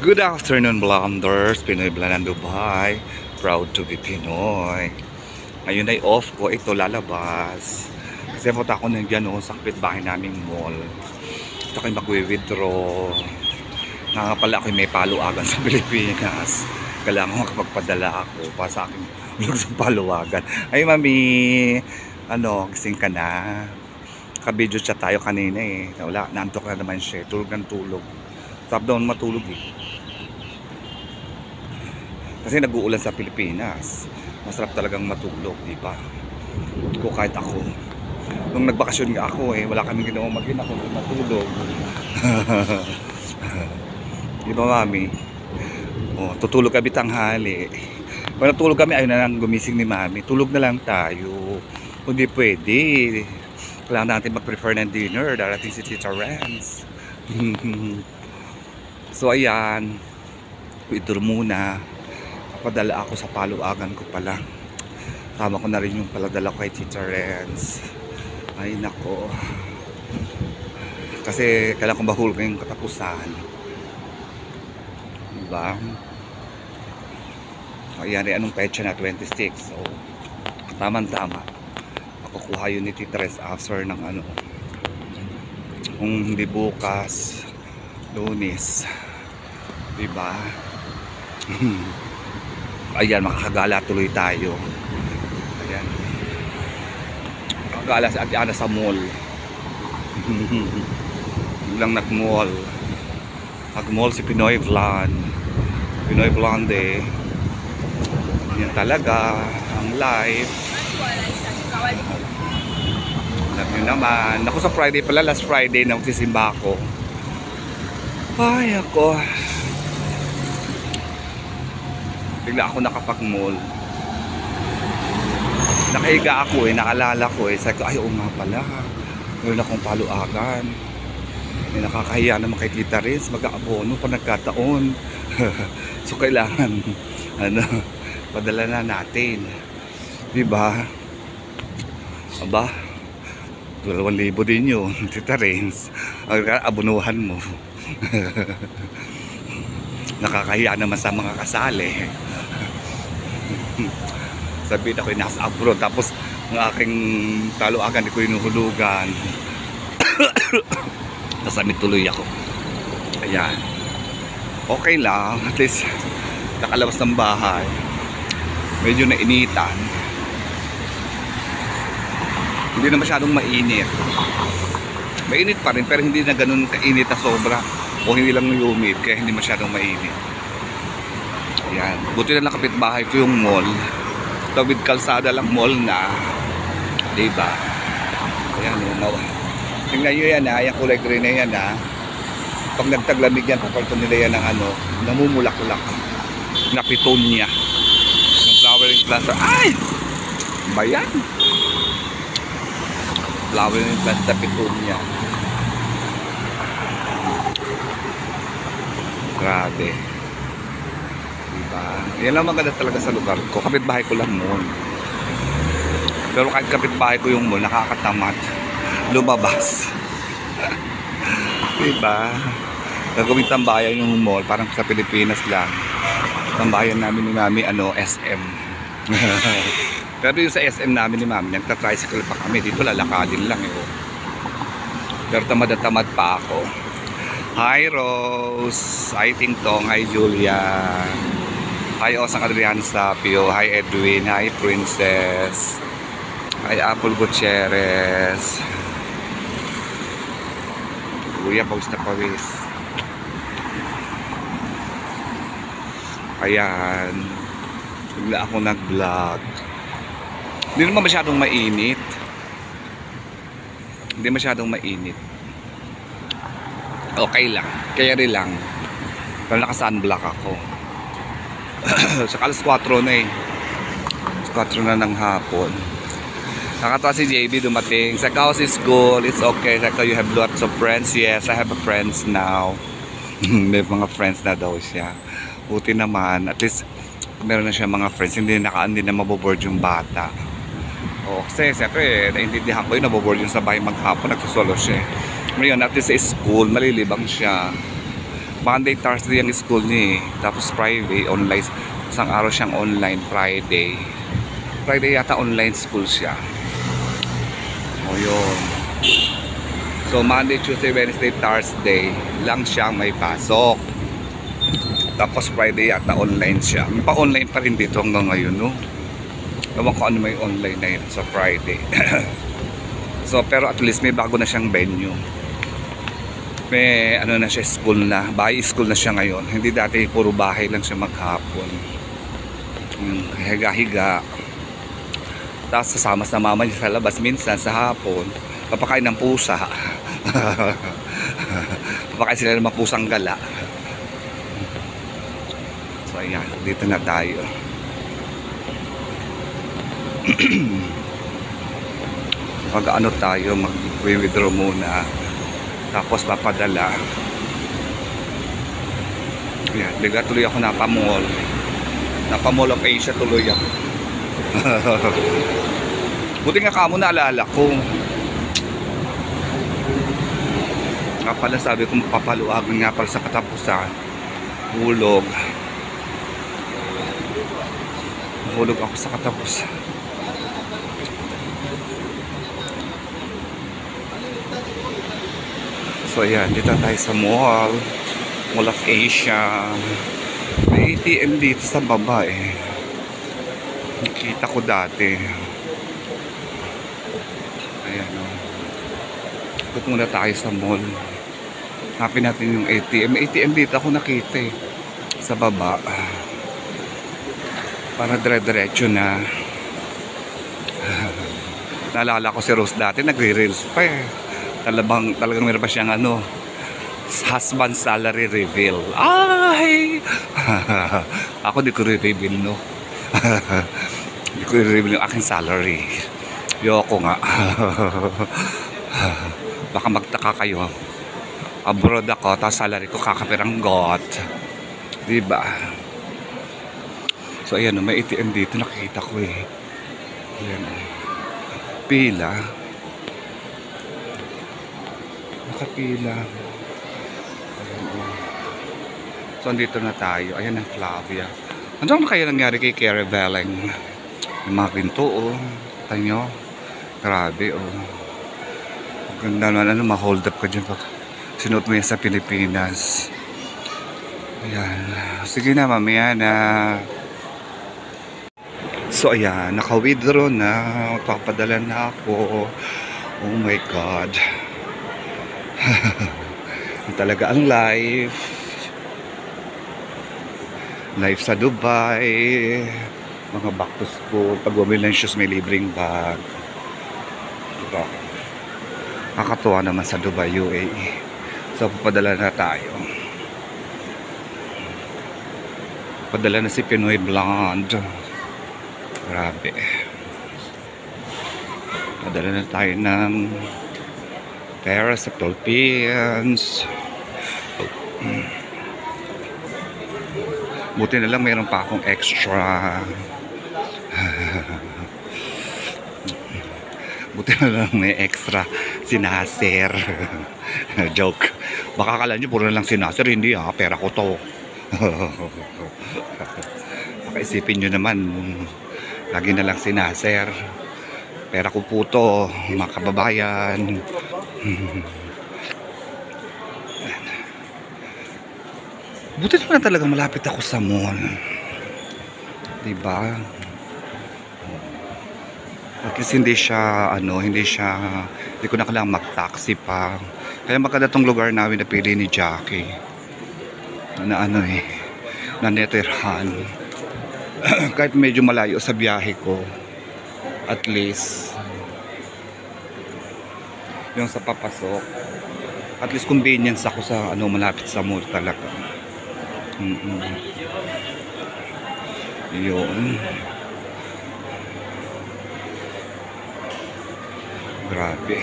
Good afternoon, Blonders. Pinoy Blanan Dubai. Proud to be Pinoy. Ngayon ay off ko. Ito lalabas. Kasi punta ako nandiyan sa kapitbahay naming mall. Ito kayo mag-withdraw. Nga pala ako may paluagan sa Pilipinas. Kailangan ko makapagpadala ako para sa aking ulog sa paluagan. Ay mami, gising ka na. Kabidyo chat tayo kanina Wala, nantok na naman siya. Tulog ng tulog. Stop down matulog Kasi nag-uulan sa Pilipinas. Masarap talagang matulog, di ba? Ko kahit ako. Nung nagbakasyon nga ako wala kaming ginawa mag-ina ako matulog. Di ba mami? Tutulog kami tanghali. Pag natulog kami, ayun na lang gumising ni mami. Tulog na lang tayo. Hindi pwede. Kailangan natin mag-prefer ng dinner. Darating si Tita Renz. So ayan, withdraw muna. Papadala ako sa paluagan ko pala. Tama ko na rin yung paladala ko kay Tita Renz. Ay nako. Kasi kailangan kong bahulog yung katapusan. Diba? Ayan, anong petsa na? 26. So, tama-tama. Makukuha yun ni Tita Renz after ng kung hindi bukas, Lunes. Diba? Ayan, makakagala tuloy tayo. Ayan. Makakagala si Ate Ana sa mall. Biglang nag-mall. Nag-mall si Pinoy Blonde. Pinoy Blonde. Yan talaga ang life. Alam nyo naman. Ako sa Friday pala, last Friday na magsisimba ako. Ay, ako. Bigla ako nakapag-mall. Nakahiga ako nakalala ko sabi ko, ay nga pala. Meron akong paluagan. Nakakahiya naman kay Tita Renz, mag-aabono pa nagkataon. So kailangan padala na natin. Diba? Aba, 2,000 din yun, Tita Renz. Abonuhan mo. Nakakahiya naman sa mga kasali. Sabihin ako nasa abroad, tapos ang aking taluagan di ko inuhulugan. Nasamit tuloy ako. Ayan. Okay lang, at least nakalabas ng bahay. Medyo nainitan. Hindi na masyadong mainit. Mainit pa rin pero hindi na ganun kainit na sobra. O hindi lang humid kaya hindi masyadong mainit. Ayan. Buti na lang kapitbahay ko yung mall. Tawid kalsada lang mall na. Diba? Ayan. Tingnan nyo yan yung kulay green na yan Pag nagtaglamig yan, papalitan nila yan ng namumulak-ulak na pitonia. Yung flowering plant. Ay! Bayan! Flowering plant na pitonia. Grabe. Diba? Yan lang maganda talaga sa lugar ko. Kapitbahay ko lang mall. Pero kahit kapitbahay ko yung mall, nakakatamad lumabas. Diba? Gagawin tambayan yung mall, parang sa Pilipinas lang. Tambayan namin ni Mami, SM. Pero yung sa SM namin ni Mami, nagta-tricycle pa kami. Dito lalakadin lang Pero tamad na tamad pa ako. Hi Rose, hi Ting Tong, hi Julia, hi Osang Adrian Sapio, hi Edwin, hi Princess, hi Apple Gutierrez. Kuya, pawis na pawis. Ayan, bigla ako nag-vlog. Hindi naman masyadong mainit. Hindi masyadong mainit. Okay lang, kaya rin lang. Pero naka-sunblock ako. Saka alas 4 na alas 4 na ng hapon. Nakatawa si JB dumating. Sa house is school, it's okay. Sa you have lots of friends. Yes, I have a friends now. May mga friends na daw siya. Buti naman, at least meron na siya mga friends. Hindi na maboboard yung bata. Kasi siyempre, naintindihan ko yun, naboboard yung sa bahay maghapon, nagsusolo siya. Ngayon, at least sa school, malilibang siya. Monday, Thursday ang school niya eh. Tapos Friday, online. Isang araw siyang online, Friday. Friday yata online school siya. O yun. So Monday, Tuesday, Wednesday, Thursday lang siyang may pasok. Tapos Friday yata online siya. May pa-online pa rin dito hanggang ngayon, no? Ewan ko ano may online na yun sa Friday. So pero at least may bago na siyang venue. May ano na siya, school na, bahay school na siya ngayon. Hindi dati puro bahay lang siya maghapon. Higa-higa. Tapos sasama sa mama niya sa labas minsan sa hapon. Papakain ng pusa. Papakain sila ng mga pusang gala. So ayan, dito na tayo. Pag ano tayo, mag-withdraw muna. Tapos papadala. Ayan, bigla tuloy ako napamall. Napamall of Asia tuloy ako. Buti nga kamo naalala ko. Nga pala sabi kong papaluagan nga pala sa katapusan. Hulog. Hulog ako sa katapusan. So ayan, dito tayo sa mall. Mall of Asia. May ATM dito sa baba eh. Nakita ko dati. Ayan o. Ikot muna tayo sa mall. Hanapin natin yung ATM. May ATM dito ako nakita eh. Sa baba. Para dire-diretso na. Naalala ko si Rose dati, nagre-reels pa eh. Talagang meron pa siyang ano, husband salary reveal. Ay! Ako di ko re-reveal, no? Di ko re-reveal yung aking salary. Yoko nga. Baka magtaka kayo. Abroad ako, tapos salary ko kakapiranggot. Diba? So ayan, may ATM dito, nakikita ko eh. Ayan. Pila. Nakapila. So andito na tayo. Ayan ang Flavia. Ano na kaya nangyari kay Caravelling? Yung mga pinto oh. Kita nyo. Grabe oh. Ganda naman ano, ma-hold up ka dyan pag sinuot mo yan sa Pilipinas. Ayan. Sige na, mamaya na. So ayan, naka-withdraw na. Papadala na ako. Oh my God. Talaga ang life sa Dubai, mga back to school, pag bumili ng shoes may libreng bag, diba? Nakakatuwa naman sa Dubai, UAE. So papadala na tayo. Padala na si Pinoy Blonde. Grabe. Padala na tayo ng pera sa Philippines. Buti na lang mayroon pa akong extra. Buti na lang may extra sinaser. Joke. Baka akala nyo puro na lang sinaser. Hindi ha, pera ko to. Baka isipin nyo naman lagi na lang sinaser. Pera ko po to, mga kababayan. Buti naman talaga malapit ako sa mall. Diba? At least hindi ko na kailangan mag-taxi pa. Kaya maganda tong lugar namin na pili ni Jackie. Na netirhan. Kahit medyo malayo sa biyahe ko. At least yung sa papasok, at least convenience ako sa malapit sa mall talaga. Yun. Grabe.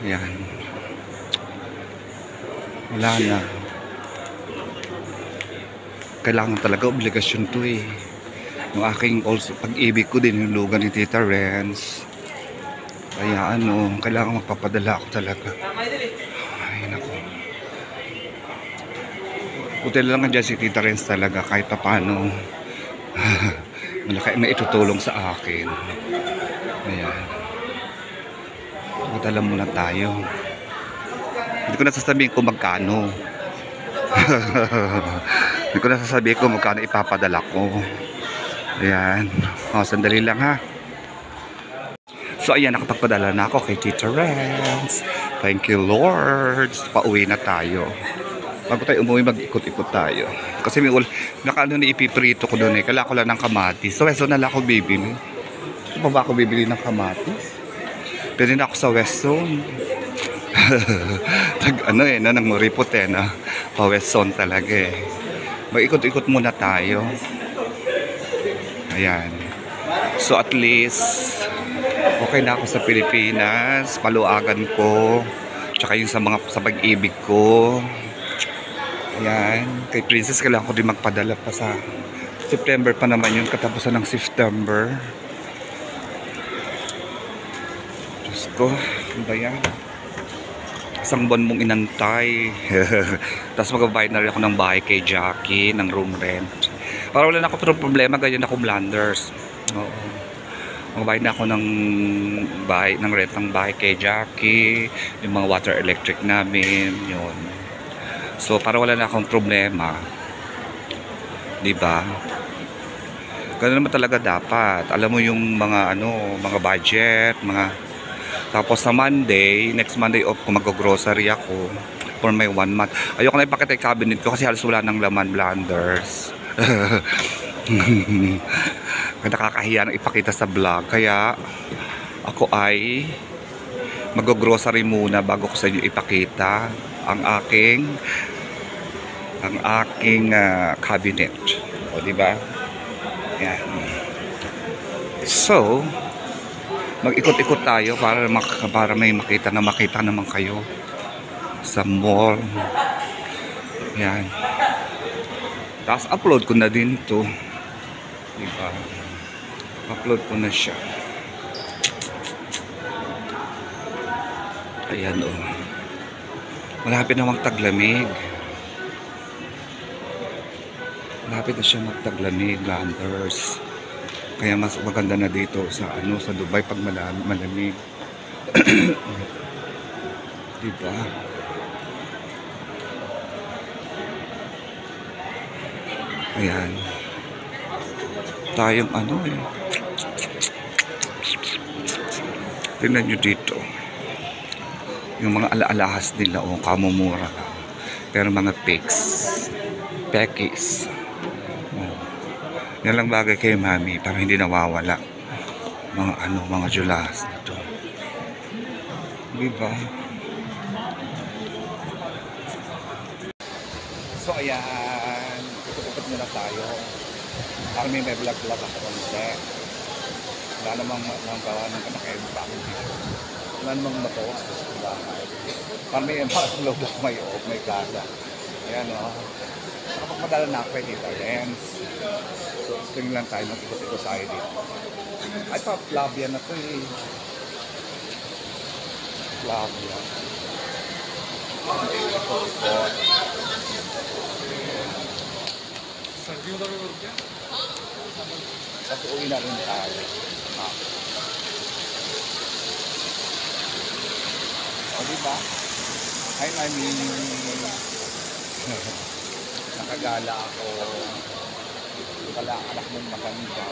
Yan. Wala na. Kailangan talaga, obligasyon to eh. Yung aking also pag-ibig ko din yung lugar ni Tita Renz. Kaya kailangan magpapadala ako talaga. Ay naku. Buti lang andyan si Tita Renz talaga kahit pa paano. Malaki may itutulong sa akin. Ayan. Magdala muna tayo. Hindi ko na sasabihin kung magkano. Hindi ko na sasabihin kung magkano ipapadala ko. Ayan. O, sandali lang ha. So ayan, nakapagpadala na ako kay Tita Renz. Thank you Lord. Pauwi na tayo. Bago tayo umuwi, mag-ikot-ikot tayo. Kasi may nakaano na ipiprito ko doon eh. Kailangan ko lang ng kamatis. So Westo na lang ako bibili. Gusto pa ba ako bibili ng kamatis? Pwede na ako sa Westo. Ano eh, nang maripot eh na. Pa-Westo talaga eh. Mag-ikot-ikot muna tayo. Ayan. So at least okay na ako sa Pilipinas, paluagan ko, tsaka yung sa pag-ibig ko. Ayan, kay Princess kailangan ko din magpadala pa sa September pa naman yun, katapusan ng September. Diyos ko, ano ba yan? Isang buwan mong inantay. Tapos magbabayad na rin ako ng bahay kay Jackie, ng room rent. Para wala na ako problema, ganyan ako blunders. Oo. Magbayad na ako ng rent ng bahay kay Jackie, yung mga water electric namin, yun. So para wala na akong problema, di ba? Ganun naman talaga dapat. Alam mo yung mga mga budget, tapos sa Monday, next Monday off ko, mag-grocery ako for my 1 month. Ayoko na ipakita yung cabinet ko kasi halos wala ng laman, blunders. Nakakahiya nang ipakita sa vlog, kaya ako ay mag-grocery muna bago ko sa inyo ipakita ang aking cabinet. O di ba? Yan. So mag-ikot-ikot tayo para may makita naman kayo sa mall. Yan. Tapos upload ko na din to. Di ba? Upload ko na siya. Ayan o. Malapit na magtaglamig. Malapit na siya magtaglamig, landers. Kaya mas maganda na dito sa sa Dubai pag malamig. Di ba? Ayan. Tayong tingnan nyo dito yung mga alahas nila kamumura, pero mga pekis yan lang bagay kay mami para hindi nawawala mga julas nito, diba? So ayan, ikot-ikot muna tayo. May vlog-vlog ako konti. Wala namang gawa ng kanakain pa ako dito. Wala namang matos sa bahay. Parang may loob ako may plaza. Ayan o. Nakapagpadala na ako kay Tita Renz. So string lang tayo, mag-ikot-ikot tayo dito. Ay pa, Flavia na to eh. Flavia. Ikot-ikot. Kasi uwi na rin tayo. O diba? Hi mami. Nakagala ako. Wala anak mong maganda.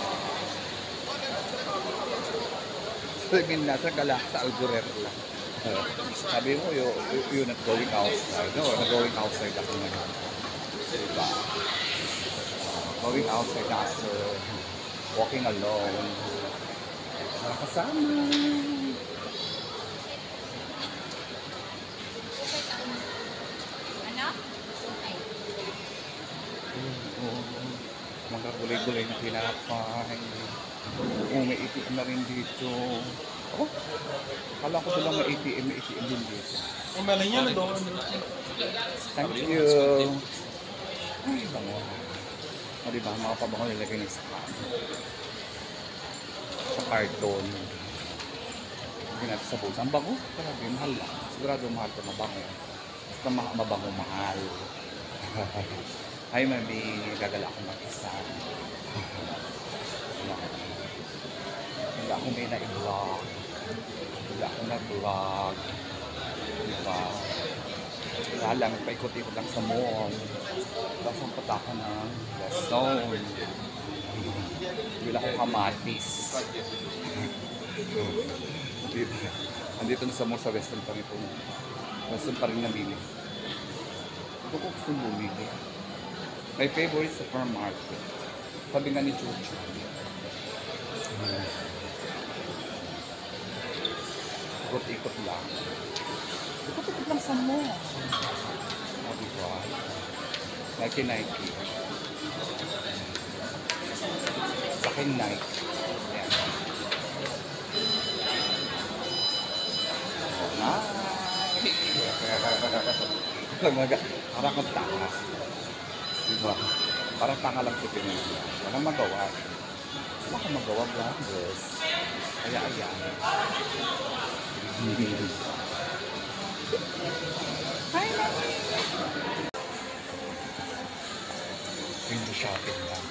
Sabihin nasa gala sa Albuquerque lang. Sabi mo you're not going outside. No, not going outside ako ngayon. Diba? Going outside after walking alone. Kasama. Mga gulay-gulay na tinapay. May ATM na rin dito. Oh, kala ko lang may ATM din dito. Umalan niya na doon. Thank you. Ay, bango. O diba, mga pabango nilagay ng sa carton. Hindi natin sa bulsa. Ang bango, talaga mahal lang. Sigurado mahal ito, mabango. Basta mabango, mahal. Hi, mami. Gagala ako mag-isa. Wala akong may na-vlog. Wala akong nag-vlog. Diba? Wala lang, paikot-ikot lang sa mall. Tapos ang pataka ng Weston. Wala akong kamatis. Andito na sa mall sa Weston pa rin po. Weston pa rin namili. Ito ko gusto bumili. My favorite supermarket. Sabi nga ni Chuchu. Ikot-ikot lang. Ikot-ikot lang sa mall. O, diba? Nike. Sa akin Nike. Ayan. Parang kang tanga. Diba? Parang tanga lang si Pinoy. Walang magawa. Wala kang magawa, vloggers. Kaya ayan. Hi, Mami! Window shopping lang.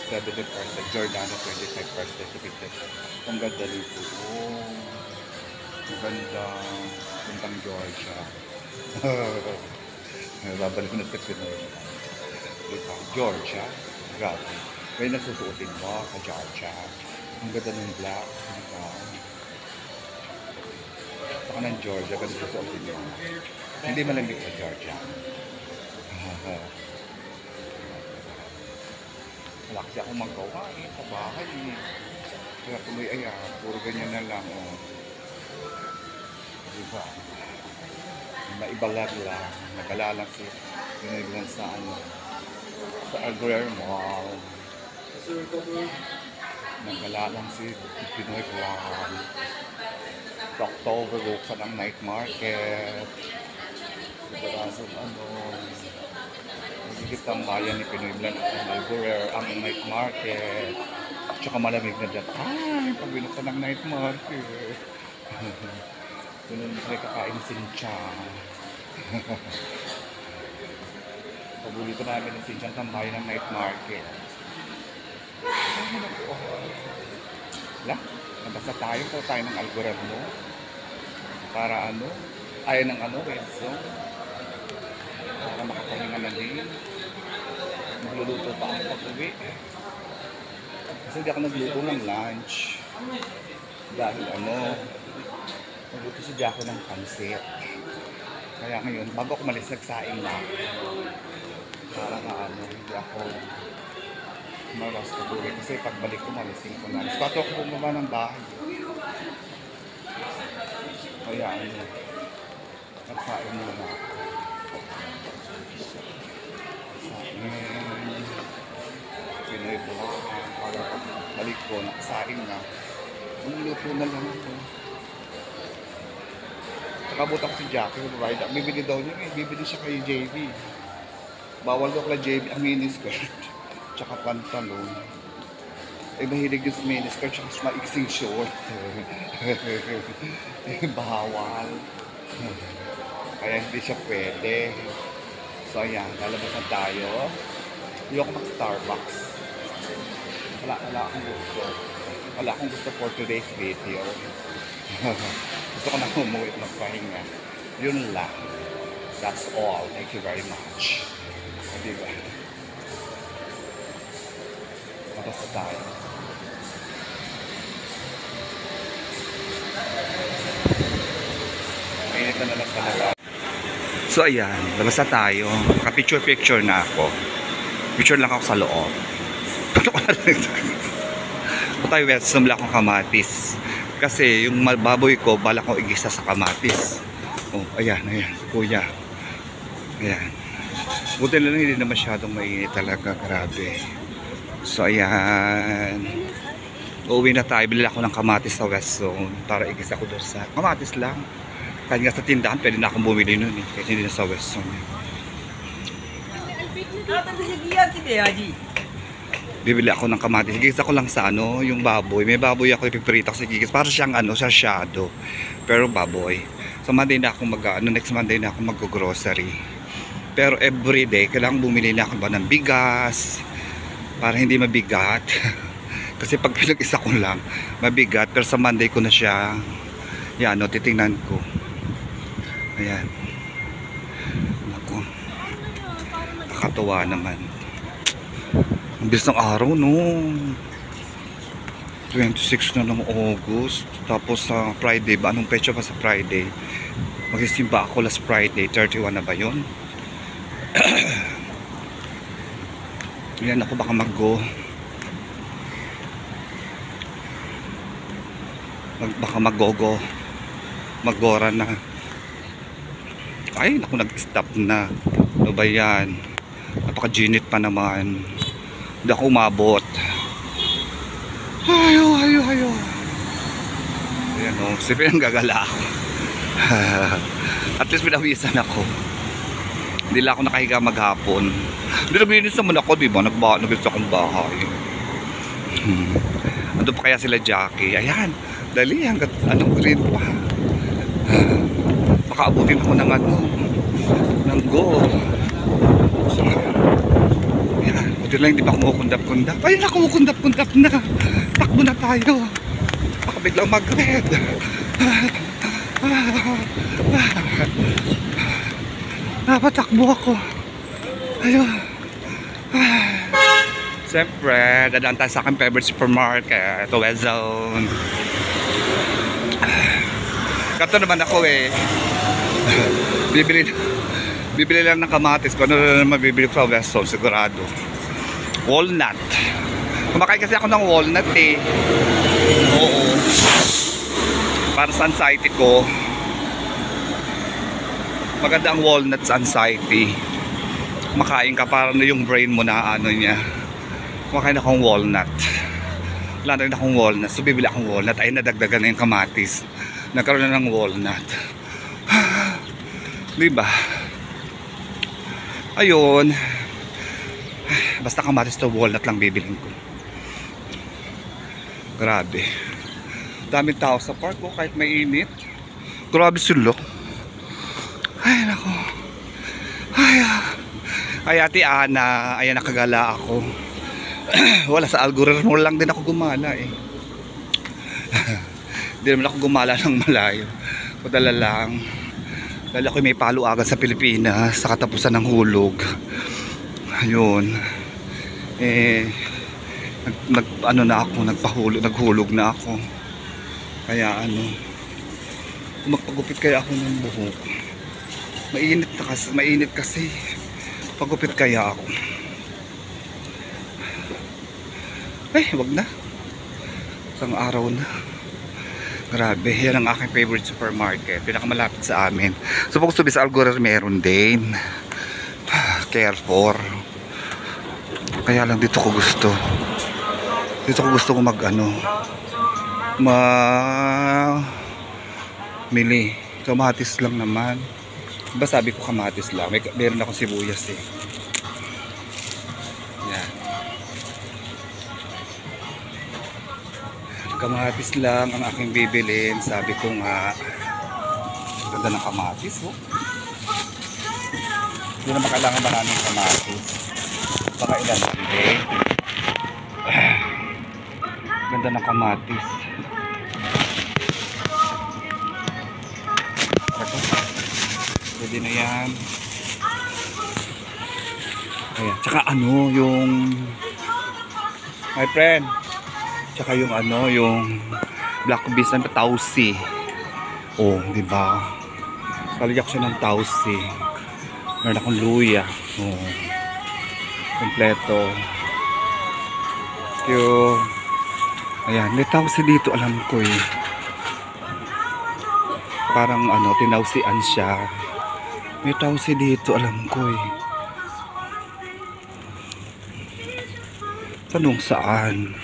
70%, Giordano 25%. Ang ganda nito. Oh, ang ganda. Puntang Georgia. Babalik na sa Pinoy. Diba? Georgia. Grabe. May nasusuotin mo sa Georgia. Ang ganda ng black. Diba? Saka ng Georgia. Ganda susuotin mo. Hindi malamig sa Georgia. Wala kasi akong magawa sa bahay kaya tuloy puro ganyan na lang diba maibalag lang nagala lang si pinaglan sa sa Alguer Mall nagala lang si Pinoy Vlog sa October buksan ang night market sa higit ang bayan ni Pinoy Vlog ang night market tsaka malamig na dyan pag binuksan ng night market doon may kakain Sinchang pabulito namin ng Sinchang tambayan ng night market wala nabasa tayo ng algoritmo para ayaw ng Wenzo para makapahinga na din magluluto pa ako pag-uwi kasi hindi ako nagluto ng lunch dahil nagluto si Jaco ng pansit kaya ngayon bago ako malis nagsaing na para na hindi ako malas pag-uwi kasi pagbalik ko malising ko na 4 ako bumaba ng bahay kaya nagsaing muna ako Pinoy Vlog para balik ko nakasaing na luto na lang ako nakabutak si Jackie bibili daw niya bibili siya kay JV bawal daw kay JV ang miniskirt tsaka pantalon mahilig yung miniskirt tsaka maiksing short bawal kaya hindi siya pwede so ayan, lalabas na tayo hindi ako mag-Starbucks wala akong gusto for today's video gusto ko na umuwi at magpahinga yun lang that's all, thank you very much diba labas na tayo mainit na lang sa labas so ayan, labas na tayo ka-picture na ako picture lang ako sa loob tayo Weston lang akong kamatis kasi yung baboy ko bala ko igisa sa kamatis ayan kuya ayan buti na lang hindi na masyadong mainit talaga grabe so ayan uuwi na tayo bilila ako ng kamatis sa Weston para igisa ko doon sa kamatis lang kahit nga sa tindahan pwede na akong bumili nun kasi hindi na sa Weston bibili ako ng kamatis. Gigis ako lang sa yung baboy. May baboy ako ipiprito sa gigis. Para siyang sa shadow. Pero baboy. Sa Monday na ako next Monday na ako mag-grocery. Pero everyday, kailangan bumili na ako ba ng bigas para hindi mabigat. Kasi pag pinag-isa ko lang, mabigat. Pero sa Monday ko na siya, yan, no, titingnan ko. Ayan. Naku. Nakakatuwa naman. Ang bilis ng araw, no. 26 na ng August. Tapos sa Friday ba? Anong petsa pa sa Friday? Magsisimba ako last Friday. 31 na ba yun? Yan ako baka baka magora na. Ay naku, nag-stop na. Ano ba yan? Napaka-ginit pa naman. Hindi ako umabot. Ayo. Ayan o, sipin ang gagala ako. At least pinawisan ako. Hindi lang ako nakahiga maghapon. Hindi naglinis naman ako, diba? Nag-gusto akong bahay. Ando pa kaya sila Jackie? Ayan, dali hanggat anong green pa. Makaabutin ako ng go. So, ayan, buti lang hindi pa kumukundap-kundap. Ayan na, kumukundap-kundap na. Takbo na tayo. Baka biglang mag-red. Napatakbo ako. Ayun. Siyempre, dadaan tayo sa aking favorite supermarket, West Zone. Kato naman ako eh. Bibili lang ng kamatis. Kung ano na mabibili ko sa West Zone, sigurado. Walnut. Kumakain kasi ako ng walnut eh. Oo. Para sa anxiety ko. Maganda ang walnut sa anxiety. Makain ka para na yung brain mo na ano niya. Kumakain akong walnut. Wala na rin akong walnut. So bibili akong walnut. Ay nadagdagan na yung kamatis. Nagkaroon na ng walnut. Diba? Ayun. Basta kamatis to walnut lang bibilin ko. Grabe. Daming tao sa park ko kahit may init. Grabe sila. Ay nako. Ay Ate Ana, ayan nakagala ako. Wala, sa algorithm lang din ako gumala eh. Hindi naman ako gumala ng malayo. Padala lang. Dahil ako may palo agad sa Pilipinas sa katapusan ng hulog. Ayun. Naghulog na ako. Kaya magpagupit kaya ako ng buhok. Mainit kasi. Pagupit kaya ako. Ay, wag na. Isang araw na. Grabe, yan ang aking favorite supermarket. Pinakamalapit sa amin. Supposed to be sa Algorithm meron din. Carrefour. Kaya lang dito ko gusto. Dito ko gusto mili. Kamatis lang naman. Diba sabi ko kamatis lang. Meron ako sibuyas eh. Yan. Kamatis lang ang aking bibilin. Sabi ko nga, ganda ng kamatis oh. Hindi naman kailangan maraming kamatis. Baka ilan hindi. Ganda ng kamatis. Pwede na yan. Ayan. Tsaka yung my friend. Tsaka yung yung black beans na tausi. Oh, di ba? Kalagyak siya ng tausi. Meron akong luya. Oh. Kompleto. Ayan, may tausi dito, alam ko eh. Parang tinausian siya. May tausi dito, alam ko eh. Tanong saan?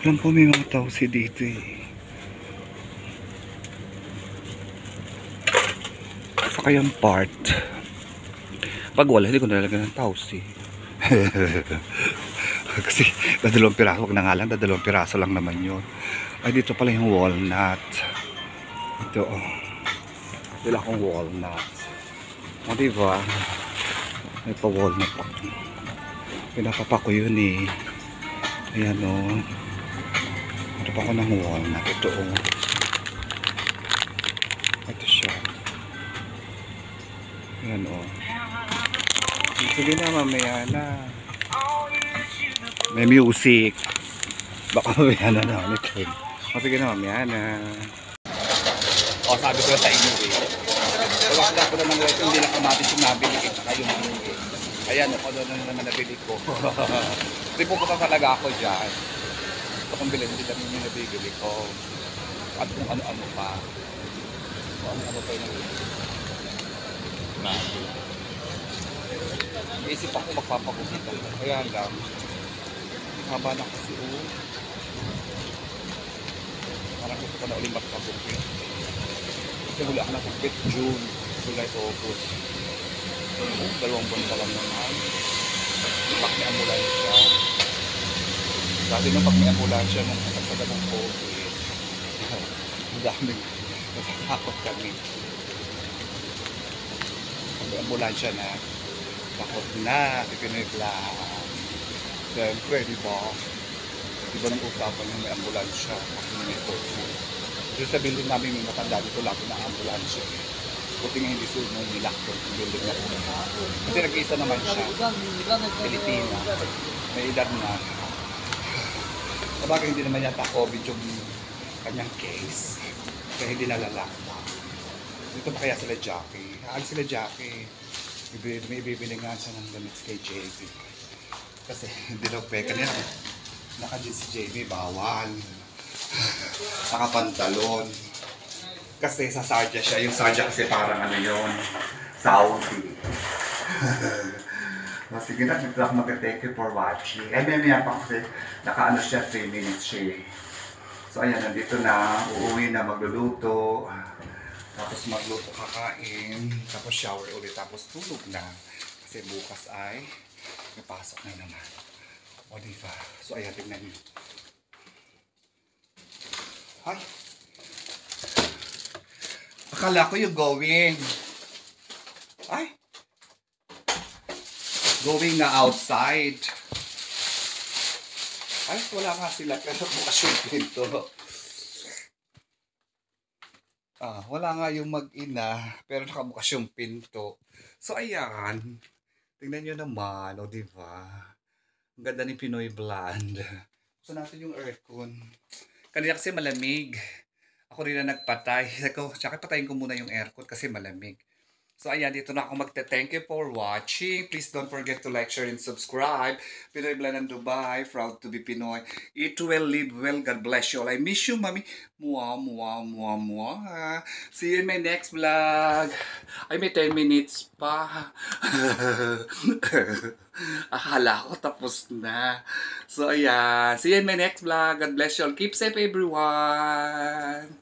Alam ko may mga tausi dito eh. Sa kayang part. Pag wala, hindi ko nalagyan ng tausi. Kasi dadalawang piraso, wag na nga lang, dadalawang piraso lang naman yun. Ay, dito pala yung walnut. Ito, oh. Wala akong walnuts. O, diba? May pa-walnut ako. Pinapapa ko yun eh. Ayan, oh. Ito pa ako ng walnut. Ito, oh. Ito siya. Ayan, oh. Sige na, mamaya na. May music. Baka mamaya na na ulit. O, sige na, mamaya na. O, sabi ko na sa inyo eh. Wala ko na ng reto, hindi na kamatis yung nabili eh. Tsaka yung ano eh. Ayan, ako doon na naman nabili ko. Hindi pupunta talaga ako dyan. Ito kong bilhin, hindi lang yung nabibili ko. At kung ano-ano pa. Kung ano-ano pa yung nabili. Naisip ako magpapagupit. Kaya lang. Haba na kasi parang gusto ko na ulit magpapagupit. Kasi wala ako nakagupit June, July, August. Dalawang buwan pa lang naman. Pag may ambulansya. Dati nung pag may ambulansya nung kasagsagan ng COVID. Ang daming natatakot kami. Pag may ambulansya na, takot na, Pinoy Vlog. Siyempre, diba? Diba nang usapan yung may ambulansya pag may COVID. Doon sa building namin may matanda dito, lagi na ambulansya. Buti nga hindi suno nilakto yung building na po. Kasi nag-iisa naman siya. Pilipina. May edad na. Sabagay hindi naman yata COVID yung kanyang case. Kaya hindi nalalakta. Dito pa kaya sila Jackie. Aalis sila Jackie. May bibili nga siya ng damit kay JB. Kasi hindi daw peka niya. Naka-jeans si JB, bawal. Nakapantalon. Kasi sa Sarja siya. Yung Sarja kasi parang ano yun. Saudi. Sige na, dito ako mag-thank you for watching. Ay, may pa kasi naka-ano siya, 3 minutes siya. So ayan, nandito na. Uuwi na, magluluto. Tapos magluto, kakain. Tapos shower ulit. Tapos tulog na. Kasi bukas ay may pasok na naman. O diba? So ayan, tignan nyo. Ay! Akala ko yung going. Ay! Going na outside. Ay, wala nga sila. Pero bukas yung pinto. Wala nga yung mag-ina. Pero nakabukas yung pinto. So ayan. Tingnan nyo naman. O diba? Ang ganda ni Pinoy Blonde. Gusto natin yung aircon. Kanina kasi malamig. Ako rin na nagpatay. Tsaka patayin ko muna yung aircon kasi malamig. So ayan, dito na ako magte-thank you for watching. Please don't forget to like, share, and subscribe. Pinoy Blonde ng Dubai. Proud to be Pinoy. Eat well, live well. God bless you all. I miss you, Mami. Mwah, mwah, mwah, mwah. See you in my next vlog. Ay, may 10 minutes pa. Akala ko tapos na. So ayan. See you in my next vlog. God bless you all. Keep safe, everyone.